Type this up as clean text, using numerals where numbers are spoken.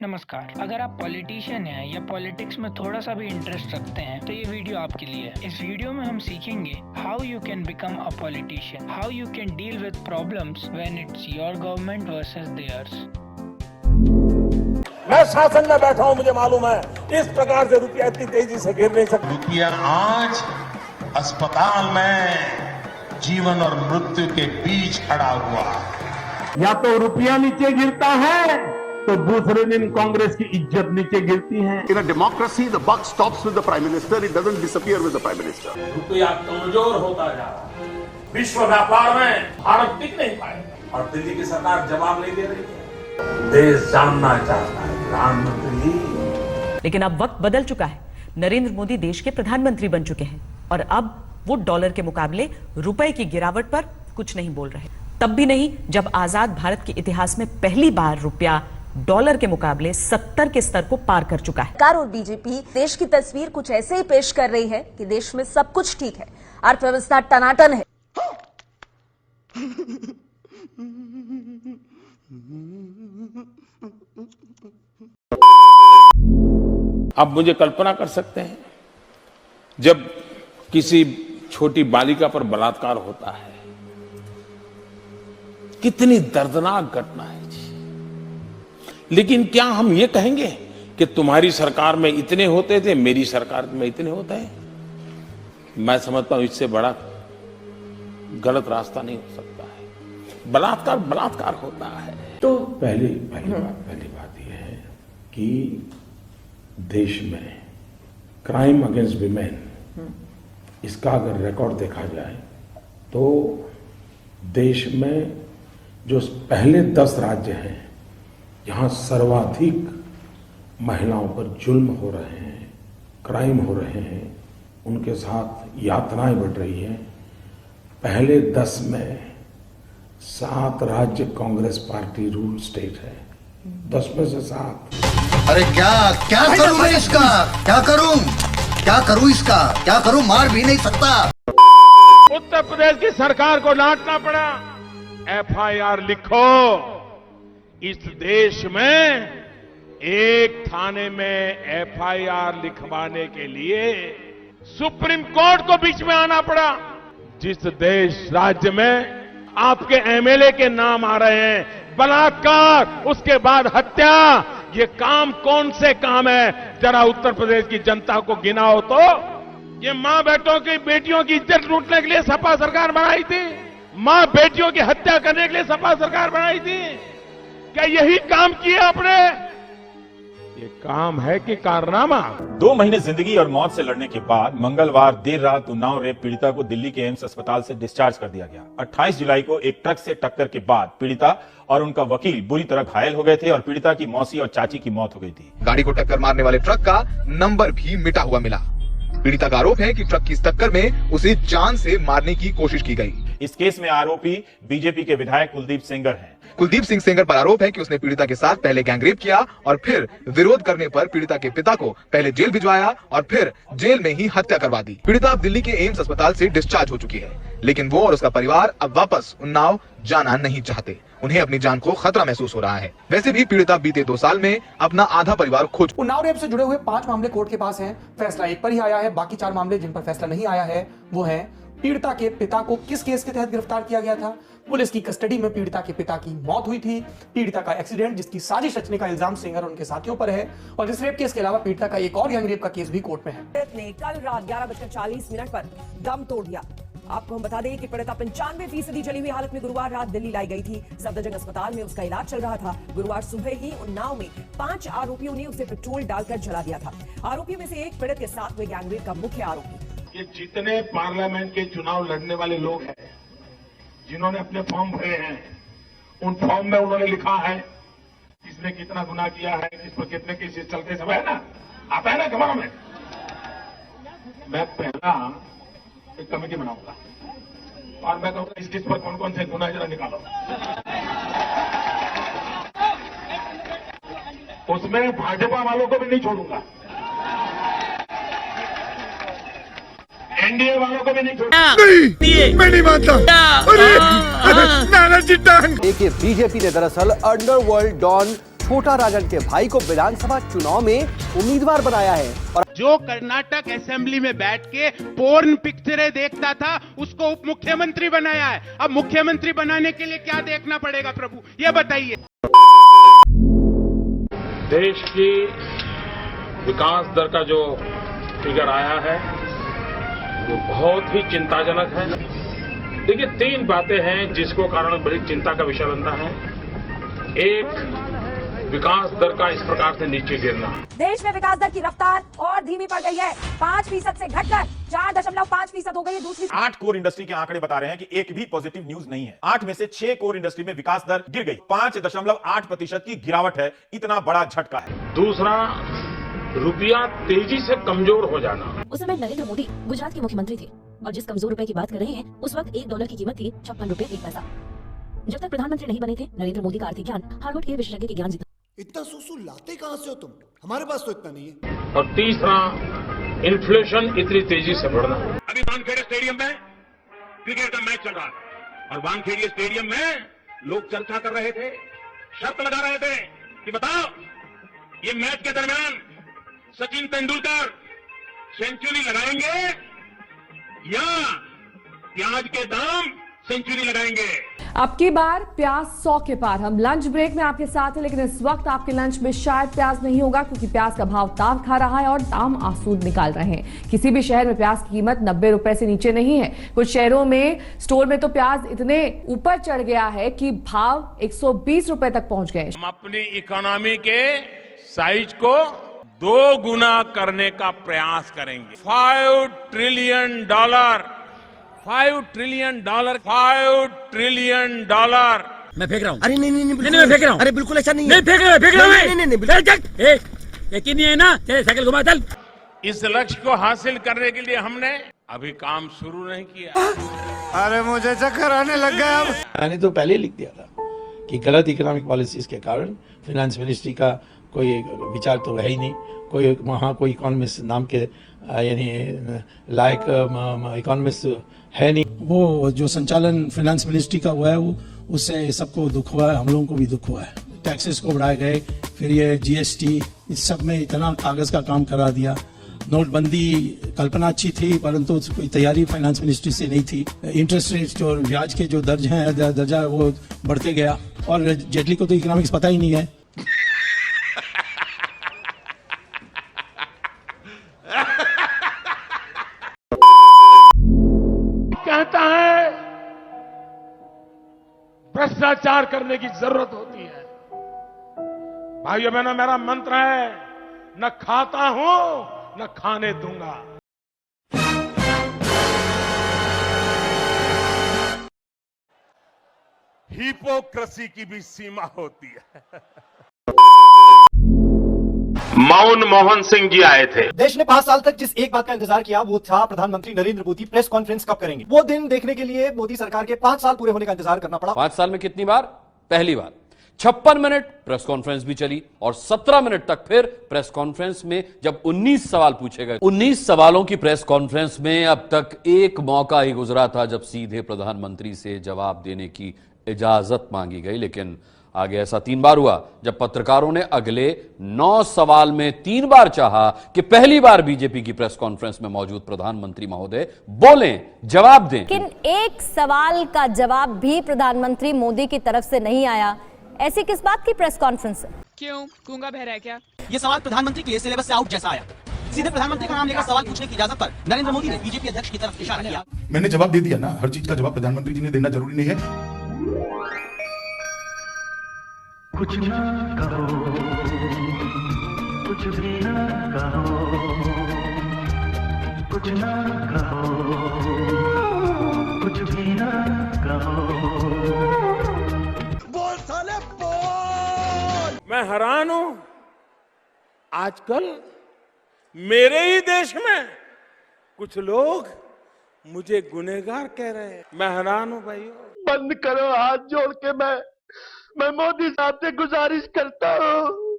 नमस्कार। अगर आप पॉलिटिशियन हैं या पॉलिटिक्स में थोड़ा सा भी इंटरेस्ट रखते हैं तो ये वीडियो आपके लिए है। इस वीडियो में हम सीखेंगे how you can become a politician, how you can deal with problems when it's your government versus theirs. मैं शासन में बैठा हूं, मुझे मालूम है इस प्रकार से रुपया इतनी तेजी से गिर नहीं सकता। रुपया आज अस्पताल में जीवन और मृत्यु के बीच खड़ा हुआ। या तो रुपया नीचे गिरता है तो दूसरे दिन कांग्रेस की इज्जत नीचे गिरती है। In a democracy, the buck stops with the prime minister. It doesn't disappear with the prime minister. रुपया कमजोर होता जा रहा है। विश्व व्यापार में भारत टिक नहीं पाएगा और दिल्ली की सरकार जवाब नहीं दे रही है। देश जानना चाहता है प्रधानमंत्री। लेकिन अब वक्त बदल चुका है। नरेंद्र मोदी देश के प्रधानमंत्री बन चुके हैं और अब वो डॉलर के मुकाबले रुपए की गिरावट पर कुछ नहीं बोल रहे। तब भी नहीं जब आजाद भारत के इतिहास में पहली बार रुपया डॉलर के मुकाबले 70 के स्तर को पार कर चुका है। सरकार और बीजेपी देश की तस्वीर कुछ ऐसे ही पेश कर रही है कि देश में सब कुछ ठीक है, अर्थव्यवस्था टनाटन है। आप मुझे कल्पना कर सकते हैं जब किसी छोटी बालिका पर बलात्कार होता है, कितनी दर्दनाक घटना है जी। लेकिन क्या हम ये कहेंगे कि तुम्हारी सरकार में इतने होते थे, मेरी सरकार में इतने होते हैं? मैं समझता हूं इससे बड़ा गलत रास्ता नहीं हो सकता है। बलात्कार बलात्कार होता है। तो पहली बात यह है कि देश में क्राइम अगेंस्ट विमेन, इसका अगर रिकॉर्ड देखा जाए तो देश में जो पहले 10 राज्य हैं जहां सर्वाधिक महिलाओं पर जुल्म हो रहे हैं, क्राइम हो रहे हैं, उनके साथ यातनाएं बढ़ रही हैं। पहले 10 में 7 राज्य कांग्रेस पार्टी रूल स्टेट है, 10 में से 7। अरे क्या करूं मैं इसका? क्या करूं इसका? क्या करूं? मार भी नहीं सकता। उत्तर प्रदेश की सरकार को डांटना पड़ा। एफआईआर लिखो। इस देश में एक थाने में एफआईआर लिखवाने के लिए सुप्रीम कोर्ट को बीच में आना पड़ा। जिस देश राज्य में आपके एमएलए के नाम आ रहे हैं, बलात्कार, उसके बाद हत्या, ये काम कौन से काम है? जरा उत्तर प्रदेश की जनता को गिनाओ तो। ये मां बेटियों की इज्जत लूटने के लिए सपा सरकार बनाई थी। मां बेटियों की हत्या करने के लिए सपा सरकार बनाई थी। क्या यही काम किया आपने? ये काम है कि कारनामा? 2 महीने जिंदगी और मौत से लड़ने के बाद मंगलवार देर रात उन्नाव रेप पीड़िता को दिल्ली के एम्स अस्पताल से डिस्चार्ज कर दिया गया। 28 जुलाई को एक ट्रक से टक्कर के बाद पीड़िता और उनका वकील बुरी तरह घायल हो गए थे और पीड़िता की मौसी और चाची की मौत हो गई थी। गाड़ी को टक्कर मारने वाले ट्रक का नंबर भी मिटा हुआ मिला। पीड़िता का आरोप है कि ट्रक की इस टक्कर में उसे जान से मारने की कोशिश की गई। इस केस में आरोपी बीजेपी के विधायक कुलदीप सेंगर हैं। कुलदीप सिंह सेंगर पर आरोप है कि उसने पीड़िता के साथ पहले गैंगरेप किया और फिर विरोध करने पर पीड़िता के पिता को पहले जेल भिजवाया और फिर जेल में ही हत्या करवा दी। पीड़िता अब दिल्ली के एम्स अस्पताल से डिस्चार्ज हो चुकी है, लेकिन वो और उसका परिवार अब वापस उन्नाव जाना नहीं चाहते। उन्हें अपनी जान को खतरा महसूस हो रहा है। वैसे भी पीड़िता बीते 2 साल में अपना आधा परिवार खो चुकी। उन्नाव रेप से जुड़े हुए 5 मामले कोर्ट के पास हैं। फैसला एक पर ही आया है। बाकी 4 मामले जिन पर फैसला नहीं आया है वो है पीड़िता के पिता को किस केस के तहत गिरफ्तार किया गया था, पुलिस की कस्टडी में पीड़िता के पिता की मौत हुई थी, पीड़िता का एक्सीडेंट जिसकी साजिश रचने का इल्जाम सेंगर और उनके साथियों पर है, और इस रेप केस के अलावा पीड़िता का एक और गैंगरेप का केस भी कोर्ट में है। ने कल रात 11:40 पर दम तोड़ दिया। आपको हम बता दें कि पीड़िता 95% जली हुई हालत में गुरुवार रात दिल्ली लाई गई थी। सफदरजंग अस्पताल में उसका इलाज चल रहा था। गुरुवार सुबह ही उन्नाव में 5 आरोपियों ने उसे पेट्रोल डालकर जला दिया था। आरोपियों में से एक पीड़ित के साथ हुए गैंगरेप का मुख्य आरोपी। ये जितने पार्लियामेंट के चुनाव लड़ने वाले लोग हैं, जिन्होंने अपने फॉर्म भरे हैं, उन फॉर्म में उन्होंने लिखा है किसने कितना गुनाह किया है, किस पर कितने केसेस चलते, सब है ना, आता है ना खबरों में। मैं पहला एक कमेटी बनाऊंगा और मैं कहूंगा किस पर कौन कौन से गुनाह जरा निकालो। उसमें भाजपा वालों को भी नहीं छोड़ूंगा, एनडीए वालों को भी नहीं छोड़ूंगा। नहीं, मैं नहीं मानता। देखिए, बीजेपी ने दरअसल अंडरवर्ल्ड डॉन छोटा राजन के भाई को विधानसभा चुनाव में उम्मीदवार बनाया है। और जो कर्नाटक असेंबली में बैठ के पोर्न पिक्चरें देखता था उसको उप मुख्यमंत्री बनाया है। अब मुख्यमंत्री बनाने के लिए क्या देखना पड़ेगा प्रभु, ये बताइए। देश की विकास दर का जो फिगर आया है वो बहुत ही चिंताजनक है। देखिए, तीन बातें हैं जिसको कारण बड़ी चिंता का विषय बनता है। एक, विकास दर का इस प्रकार से नीचे गिरना। देश में विकास दर की रफ्तार और धीमी पड़ गई है। 5% से घटकर 4.5% हो गई है। दूसरी 8 कोर इंडस्ट्री के आंकड़े बता रहे हैं कि एक भी पॉजिटिव न्यूज नहीं है। 8 में से 6 कोर इंडस्ट्री में विकास दर गिर गई। 5.8% की गिरावट है। इतना बड़ा झटका है। दूसरा, रुपया तेजी से कमजोर हो जाना। उस समय नरेंद्र मोदी गुजरात के मुख्यमंत्री थे और जिस कमजोर रुपए की बात कर रहे हैं उस वक्त $1 की कीमत थी 56 रुपए 1 पैसा। जब तक प्रधानमंत्री नहीं बने थे नरेंद्र मोदी का आर्थिक ज्ञान हार्वर्ड के विशेषज्ञ के ज्ञान जितना। इतना सूसू लाते कहां से हो तुम? हमारे पास तो इतना नहीं है। और तीसरा, इन्फ्लेशन इतनी तेजी से बढ़ना। अभी वानखेड़े स्टेडियम में क्रिकेट का मैच चल रहा था और वानखेड़े स्टेडियम में लोग चर्चा कर रहे थे, शर्त लगा रहे थे कि बताओ ये मैच के दरमियान सचिन तेंदुलकर सेंचुरी लगाएंगे या प्याज के दाम सेंचुरी लगाएंगे। अब की बार प्याज 100 के पार। हम लंच ब्रेक में आपके साथ हैं, लेकिन इस वक्त आपके लंच में शायद प्याज नहीं होगा क्योंकि प्याज का भाव ताव खा रहा है और दाम आसूद निकाल रहे हैं। किसी भी शहर में प्याज की कीमत 90 रुपए से नीचे नहीं है। कुछ शहरों में स्टोर में तो प्याज इतने ऊपर चढ़ गया है कि भाव 120 रुपए तक पहुंच गए। हम अपनी इकोनॉमी के साइज को 2 गुना करने का प्रयास करेंगे। $5 ट्रिलियन, $5 ट्रिलियन। मैं फेंक रहा हूँ। अरे नहीं मैं फेंक रहा हूँ। अरे बिल्कुल ऐसा नहीं नहीं फेंक रहा नहीं। यकीन नहीं है ना? चल साइकिल घुमा चल। इस लक्ष्य को हासिल करने के लिए हमने अभी काम शुरू नहीं किया। अरे मुझे चक्कर आने लग गया अब। मैंने तो पहले लिख दिया था कि गलत इकोनॉमिक पॉलिसीज के कारण फाइनेंस मिनिस्ट्री का कोई विचार तो है ही नहीं। कोई वहाँ कोई इकोनॉमिस्ट नाम के यानी लायक इकोनॉमिस्ट है नहीं। वो जो संचालन फाइनेंस मिनिस्ट्री का हुआ है वो उससे सबको दुख हुआ है, हम लोगों को भी दुख हुआ है। टैक्सेस को बढ़ाए गए, फिर ये जीएसटी, इस सब में इतना कागज का काम करा दिया। नोटबंदी कल्पना अच्छी थी परंतु कोई तैयारी फाइनेंस मिनिस्ट्री से नहीं थी। इंटरेस्ट रेट और ब्याज के जो दर्जा वो बढ़ते गया और जेटली को तो इकोनॉमिक्स पता ही नहीं है। कहता है भ्रष्टाचार करने की जरूरत होती है। भाइयों बहनों, मेरा मंत्र है, न खाता हूं न खाने दूंगा। हिपोक्रेसी की भी सीमा होती है। मौन मोहन सिंह जी आए थे। देश ने 5 साल तक जिस एक बात का इंतजार किया वो था प्रधानमंत्री नरेंद्र मोदी प्रेस कॉन्फ्रेंस कब करेंगे। वो दिन देखने के लिए मोदी सरकार के 5 साल पूरे होने का इंतजार करना पड़ा। 5 साल में कितनी बार? पहली बार 56 मिनट प्रेस कॉन्फ्रेंस भी चली और 17 मिनट तक फिर प्रेस कॉन्फ्रेंस में जब 19 सवाल पूछे गए। 19 सवालों की प्रेस कॉन्फ्रेंस में अब तक एक मौका ही गुजरा था जब सीधे प्रधानमंत्री से जवाब देने की इजाजत मांगी गई, लेकिन आगे ऐसा 3 बार हुआ जब पत्रकारों ने अगले 9 सवाल में 3 बार चाहा कि पहली बार बीजेपी की प्रेस कॉन्फ्रेंस में मौजूद प्रधानमंत्री महोदय बोलें, जवाब दें। लेकिन एक सवाल का जवाब भी प्रधानमंत्री मोदी की तरफ से नहीं आया। ऐसी किस बात की प्रेस कॉन्फ्रेंस है? क्यों गूंगा बहरा है क्या? ये सवाल प्रधानमंत्री के लिए सिलेबस से आउट जैसा आया। सीधे प्रधानमंत्री का नाम लेकर सवाल पूछने की इजाजत पर नरेंद्र मोदी ने बीजेपी अध्यक्ष की तरफ इशारा किया। मैंने जवाब दे दिया ना, हर चीज का जवाब प्रधानमंत्री जी ने देना जरूरी नहीं है। कुछ ना कहो, कुछ भी ना कहो, कुछ ना कहो, कुछ भी ना कहो। बोल साले बोल। मैं हैरान हूं, आजकल मेरे ही देश में कुछ लोग मुझे गुनहगार कह रहे हैं। मैं हैरान हूं भाइयों। बंद करो, हाथ जोड़ के मैं मोदी साहब से गुजारिश करता हूँ।